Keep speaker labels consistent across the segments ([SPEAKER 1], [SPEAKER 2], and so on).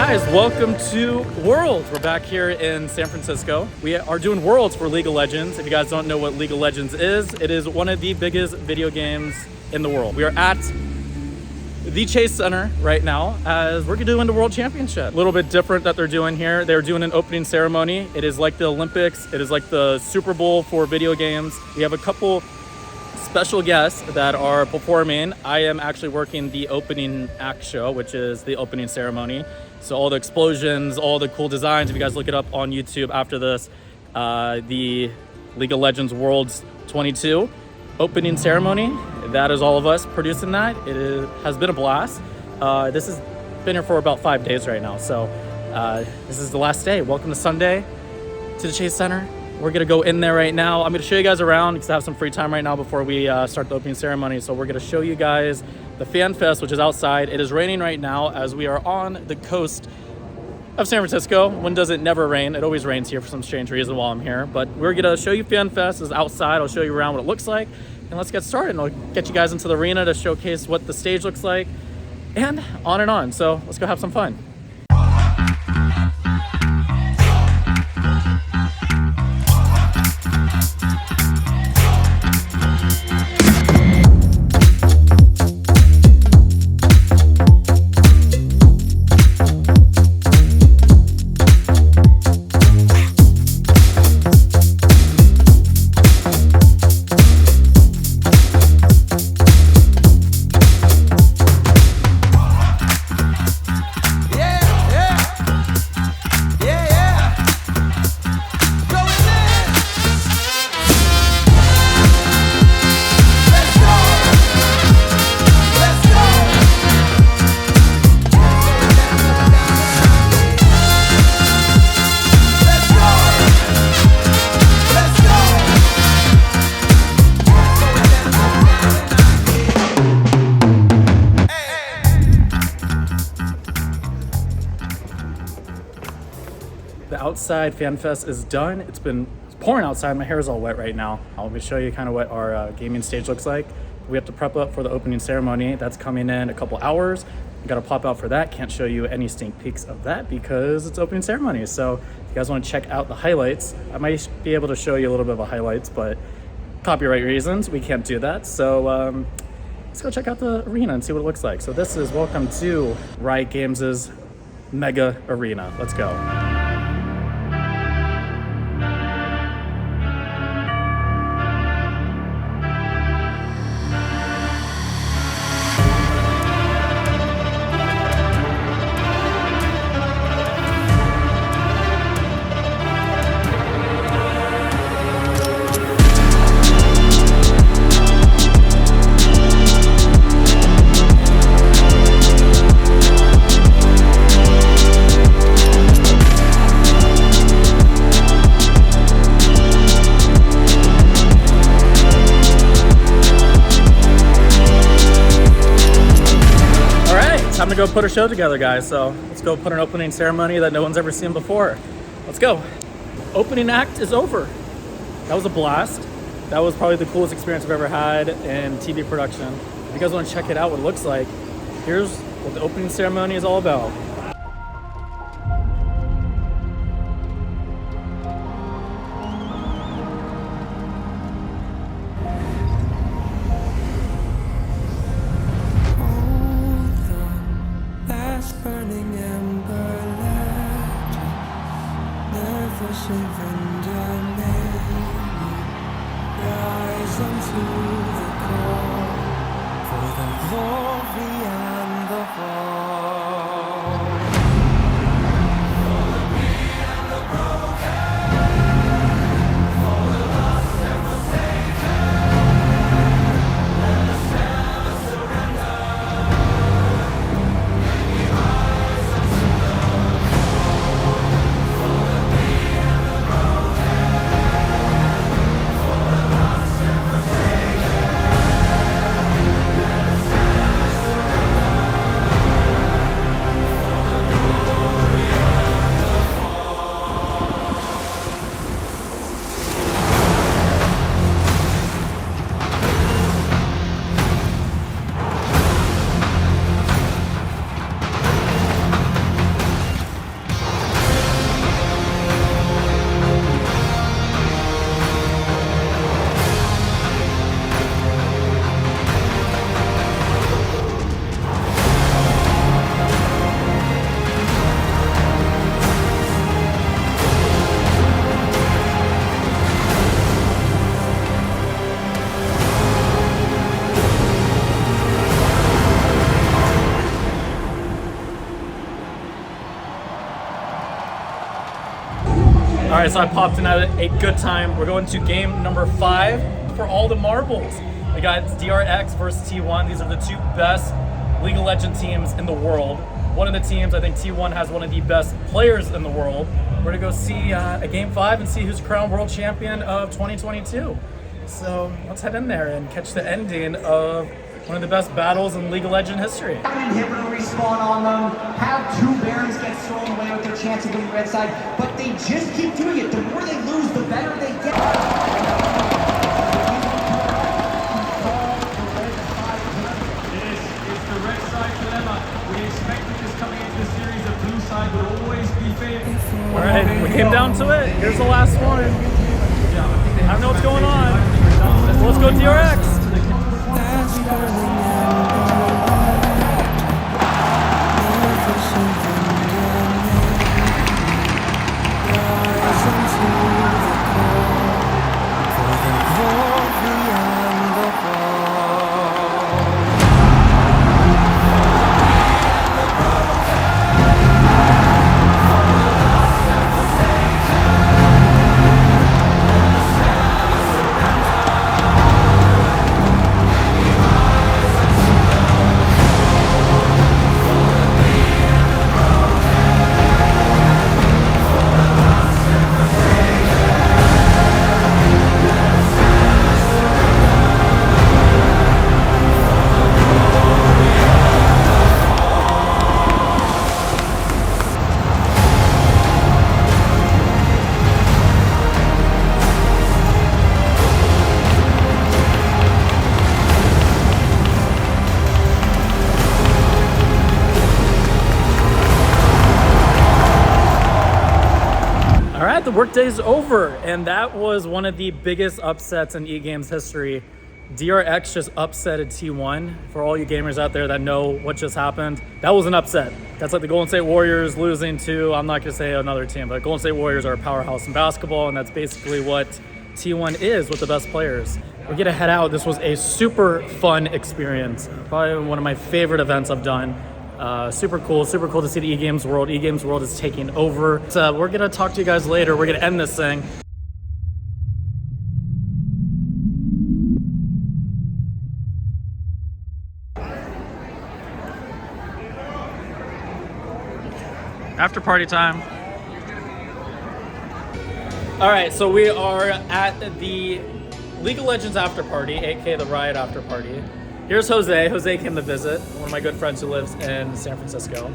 [SPEAKER 1] Guys, welcome to Worlds. We're back here in San Francisco. We are doing Worlds for League of Legends. If you guys don't know what League of Legends is, it is one of the biggest video games in the world. We are at the Chase Center right now as we're doing the World Championship. A little bit different that they're doing here. They're doing an opening ceremony. It is like the Olympics. It is like the Super Bowl for video games. We have a couple special guests that are performing. I am actually working the opening act show, which is the opening ceremony. So all the explosions, all the cool designs, if you guys look it up on YouTube after this, the League of Legends Worlds 22 opening ceremony, that is all of us producing that. Has been a blast. This has been here for about 5 days right now. So this is the last day. Welcome to Sunday to the Chase Center. We're gonna go in there right now. I'm gonna show you guys around because I have some free time right now before we start the opening ceremony. So we're gonna show you guys the Fan Fest, which is outside. It is raining right now as we are on the coast of San Francisco. When does it never rain? It always rains here for some strange reason while I'm here. But we're gonna show you Fan Fest is outside. I'll show you around what it looks like. And let's get started. And I'll get you guys into the arena to showcase what the stage looks like and on and on. So let's go have some fun. The outside Fan Fest is done. It's pouring outside. My hair is all wet right now. I'll show you kind of what our gaming stage looks like. We have to prep up for the opening ceremony. That's coming in a couple hours. We got to pop out for that. Can't show you any sneak peeks of that because it's opening ceremony. So if you guys want to check out the highlights, I might be able to show you a little bit of the highlights, but copyright reasons, we can't do that. So let's go check out the arena and see what it looks like. So this is welcome to Riot Games' Mega Arena. Let's go. Time to go put a show together, guys. So let's go put an opening ceremony that no one's ever seen before. Let's go. Opening act is over. That was a blast. That was probably the coolest experience I've ever had in TV production. If you guys want to check it out, what it looks like, here's what the opening ceremony is all about.
[SPEAKER 2] Rise unto the call for the glory and the fall. For the weak and the broken, for the lost and forsaken, let us never surrender. May we rise unto the call for the weak and the broken. For the lost and forsaken.
[SPEAKER 1] right, so I popped in at a good time. We're going to game number 5 for all the marbles. We got DRX versus T1. These are the 2 best League of Legends teams in the world. One of the teams, I think T1 has one of the best players in the world. We're gonna go see a game 5 and see who's crowned world champion of 2022. So let's head in there and catch the ending of one of the best battles in League of Legends history.
[SPEAKER 3] Have an inhibitor respawn on them, have 2 Barons get stolen away with their chance of getting red side, but they just keep doing it. The more they lose, the better they get.
[SPEAKER 2] This is the red side dilemma. We expected this coming into the series, the blue side would always be favored.
[SPEAKER 1] All right, we came down to it. Here's the last one. I don't know what's going on. So let's go DRX. All right, the workday's over, and that was one of the biggest upsets in eGames history. DRX just upsetted T1. For all you gamers out there that know what just happened, that was an upset. That's like the Golden State Warriors losing to, I'm not gonna say another team, but Golden State Warriors are a powerhouse in basketball, and that's basically what T1 is with the best players. We're gonna head out. This was a super fun experience. Probably one of my favorite events I've done. Super cool to see the eGames world. eGames world is taking over. So we're gonna talk to you guys later. We're gonna end this thing. After party time. All right, so we are at the League of Legends after party, aka the Riot after party. Here's Jose. Jose came to visit, one of my good friends who lives in San Francisco.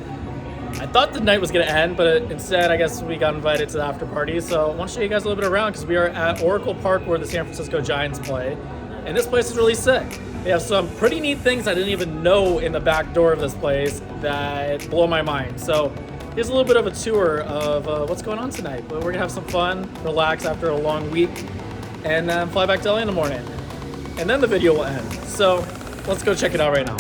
[SPEAKER 1] I thought the night was gonna end, but instead, I guess we got invited to the after party. So I want to show you guys a little bit around because we are at Oracle Park where the San Francisco Giants play. And this place is really sick. They have some pretty neat things I didn't even know in the back door of this place that blow my mind. So here's a little bit of a tour of what's going on tonight. But we're gonna have some fun, relax after a long week, and then fly back to LA in the morning. And then the video will end. So let's go check it out right now.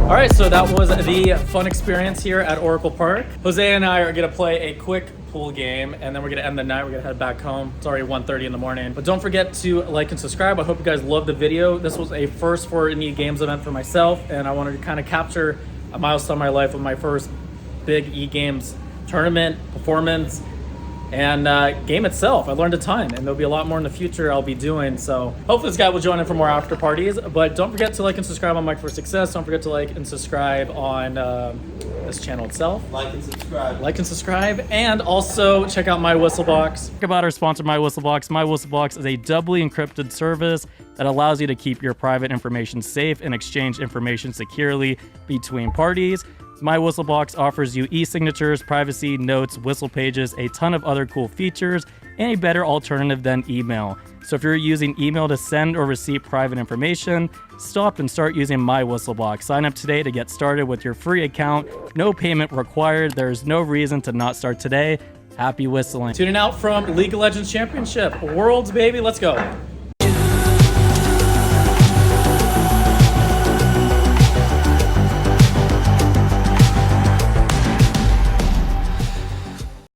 [SPEAKER 1] All right, so that was the fun experience here at Oracle Park. Jose and I are gonna play a quick pool game, and then we're gonna end the night. We're gonna head back home. It's already 1:30 in the morning. But don't forget to like and subscribe. I hope you guys loved the video. This was a first for an eGames event for myself, and I wanted to kind of capture a milestone in my life of my first big eGames tournament, performance, and game itself. I learned a ton, and there'll be a lot more in the future I'll be doing. So hopefully this guy will join in for more after parties. But don't forget to like and subscribe on Mike for Success. Don't forget to like and subscribe on this channel itself.
[SPEAKER 4] Like and subscribe.
[SPEAKER 1] Like and subscribe, and also check out MyWhistlebox. Talk about our sponsor, MyWhistlebox. MyWhistlebox is a doubly encrypted service that allows you to keep your private information safe and exchange information securely between parties. MyWhistlebox offers you e-signatures, privacy, notes, whistle pages, a ton of other cool features, and a better alternative than email. So if you're using email to send or receive private information, stop and start using MyWhistlebox. Sign up today to get started with your free account. No payment required. There's no reason to not start today. Happy whistling. Tuning out from League of Legends Championship. Worlds, baby. Let's go.